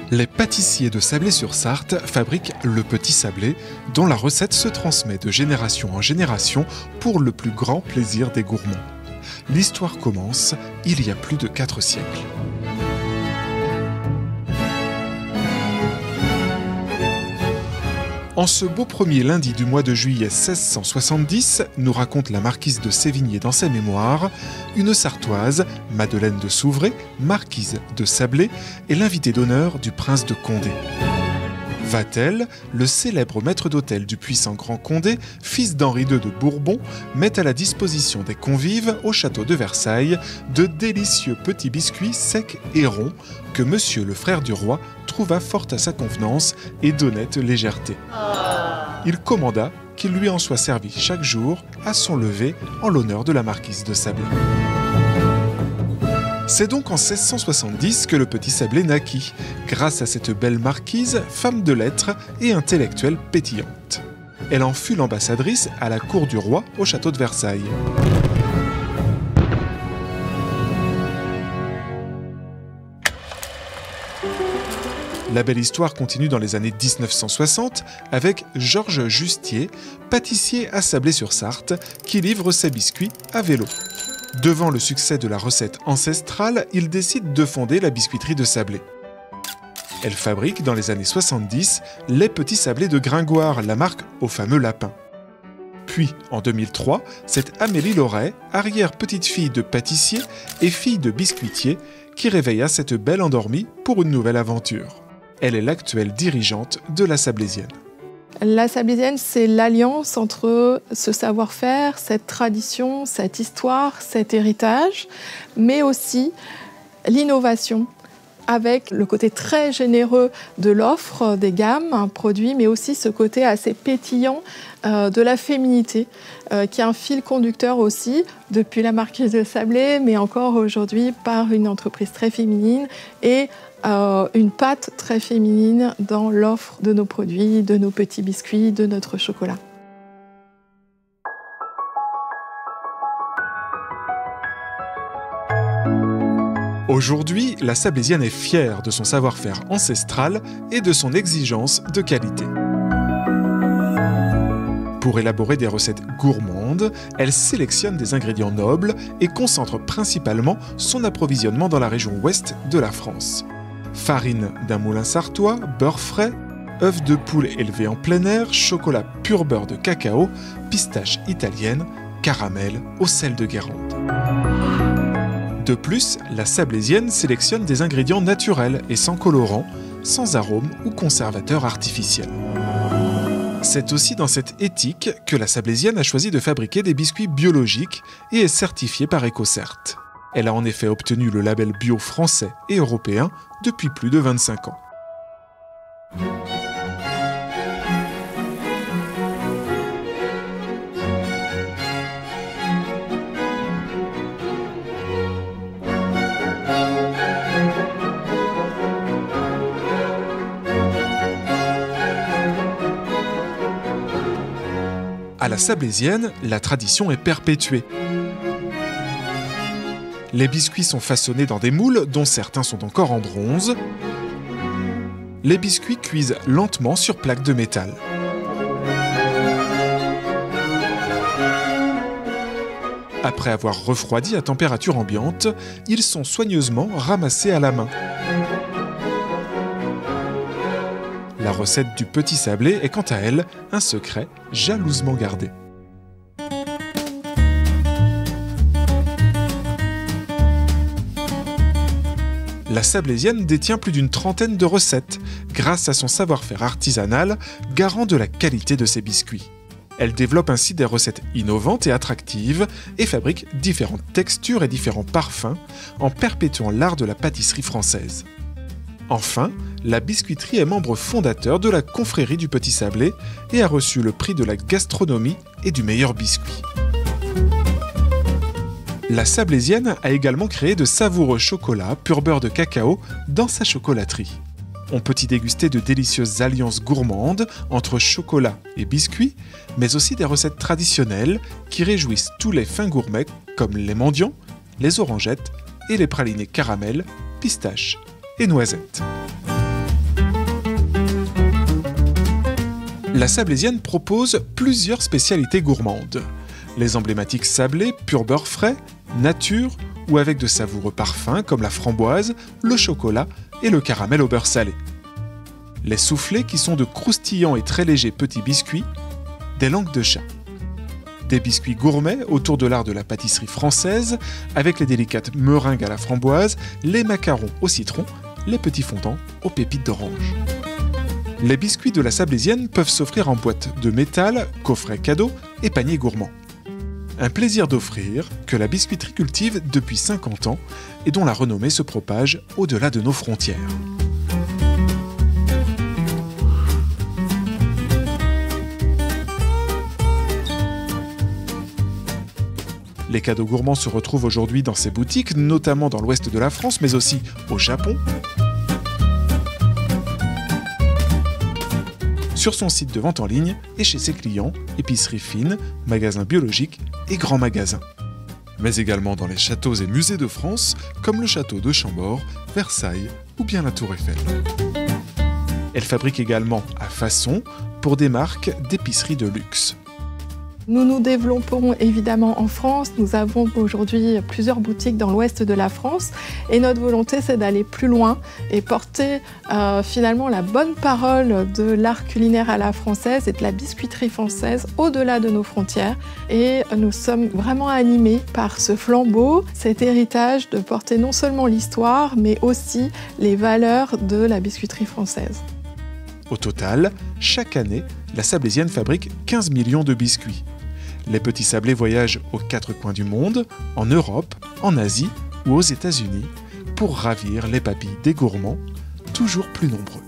Les pâtissiers de Sablé-sur-Sarthe fabriquent le petit sablé, dont la recette se transmet de génération en génération pour le plus grand plaisir des gourmands. L'histoire commence il y a plus de 4 siècles. En ce beau premier lundi du mois de juillet 1670, nous raconte la marquise de Sévigné dans ses mémoires, une Sartoise, Madeleine de Souvray, marquise de Sablé, est l'invitée d'honneur du prince de Condé. Vatel, le célèbre maître d'hôtel du puissant Grand Condé, fils d'Henri II de Bourbon, met à la disposition des convives au château de Versailles de délicieux petits biscuits secs et ronds que monsieur le frère du roi trouva fort à sa convenance et d'honnête légèreté. Il commanda qu'il lui en soit servi chaque jour à son lever en l'honneur de la marquise de Sablé. C'est donc en 1670 que le petit Sablé naquit, grâce à cette belle marquise, femme de lettres et intellectuelle pétillante. Elle en fut l'ambassadrice à la cour du roi au château de Versailles. La belle histoire continue dans les années 1960 avec Georges Justier, pâtissier à Sablé-sur-Sarthe, qui livre ses biscuits à vélo. Devant le succès de la recette ancestrale, il décide de fonder la biscuiterie de Sablé. Elle fabrique dans les années 70 les petits sablés de Gringoire, la marque au fameux lapin. Puis, en 2003, c'est Amélie Loret, arrière-petite-fille de pâtissier et fille de biscuitier, qui réveilla cette belle endormie pour une nouvelle aventure. Elle est l'actuelle dirigeante de la Sablésienne. La Sablésienne, c'est l'alliance entre ce savoir-faire, cette tradition, cette histoire, cet héritage, mais aussi l'innovation, avec le côté très généreux de l'offre des gammes, produits, mais aussi ce côté assez pétillant de la féminité, qui est un fil conducteur aussi, depuis la marquise de Sablé, mais encore aujourd'hui par une entreprise très féminine et une patte très féminine dans l'offre de nos produits, de nos petits biscuits, de notre chocolat. Aujourd'hui, la Sablésienne est fière de son savoir-faire ancestral et de son exigence de qualité. Pour élaborer des recettes gourmandes, elle sélectionne des ingrédients nobles et concentre principalement son approvisionnement dans la région ouest de la France. Farine d'un moulin sartois, beurre frais, œufs de poule élevés en plein air, chocolat pur beurre de cacao, pistaches italiennes, caramel au sel de Guérande. De plus, la Sablésienne sélectionne des ingrédients naturels et sans colorants, sans arômes ou conservateurs artificiels. C'est aussi dans cette éthique que la Sablésienne a choisi de fabriquer des biscuits biologiques et est certifiée par EcoCert. Elle a en effet obtenu le label bio français et européen depuis plus de 25 ans. À la Sablésienne, la tradition est perpétuée. Les biscuits sont façonnés dans des moules dont certains sont encore en bronze. Les biscuits cuisent lentement sur plaques de métal. Après avoir refroidi à température ambiante, ils sont soigneusement ramassés à la main. La recette du petit sablé est quant à elle un secret jalousement gardé. La Sablésienne détient plus d'une trentaine de recettes, grâce à son savoir-faire artisanal, garant de la qualité de ses biscuits. Elle développe ainsi des recettes innovantes et attractives et fabrique différentes textures et différents parfums, en perpétuant l'art de la pâtisserie française. Enfin, la biscuiterie est membre fondateur de la confrérie du Petit Sablé et a reçu le prix de la gastronomie et du meilleur biscuit. La Sablésienne a également créé de savoureux chocolats pur beurre de cacao dans sa chocolaterie. On peut y déguster de délicieuses alliances gourmandes entre chocolat et biscuits, mais aussi des recettes traditionnelles qui réjouissent tous les fins gourmets comme les mendiants, les orangettes et les pralinés caramel, pistaches et noisettes. La Sablésienne propose plusieurs spécialités gourmandes. Les emblématiques sablés, pur beurre frais, nature ou avec de savoureux parfums comme la framboise, le chocolat et le caramel au beurre salé. Les soufflés qui sont de croustillants et très légers petits biscuits, des langues de chat. Des biscuits gourmets autour de l'art de la pâtisserie française avec les délicates meringues à la framboise, les macarons au citron, les petits fondants aux pépites d'orange. Les biscuits de la Sablésienne peuvent s'offrir en boîte de métal, coffret cadeau et panier gourmand. Un plaisir d'offrir que la biscuiterie cultive depuis 50 ans et dont la renommée se propage au-delà de nos frontières. Les cadeaux gourmands se retrouvent aujourd'hui dans ces boutiques, notamment dans l'ouest de la France, mais aussi au Japon, sur son site de vente en ligne et chez ses clients, épiceries fines, magasins biologiques et grands magasins. Mais également dans les châteaux et musées de France, comme le château de Chambord, Versailles ou bien la Tour Eiffel. Elle fabrique également à façon pour des marques d'épicerie de luxe. Nous nous développons évidemment en France. Nous avons aujourd'hui plusieurs boutiques dans l'ouest de la France et notre volonté c'est d'aller plus loin et porter finalement la bonne parole de l'art culinaire à la française et de la biscuiterie française au-delà de nos frontières. Et nous sommes vraiment animés par ce flambeau, cet héritage de porter non seulement l'histoire mais aussi les valeurs de la biscuiterie française. Au total, chaque année, la Sablésienne fabrique 15 millions de biscuits. Les petits sablés voyagent aux 4 coins du monde, en Europe, en Asie ou aux États-Unis, pour ravir les papilles des gourmands, toujours plus nombreux.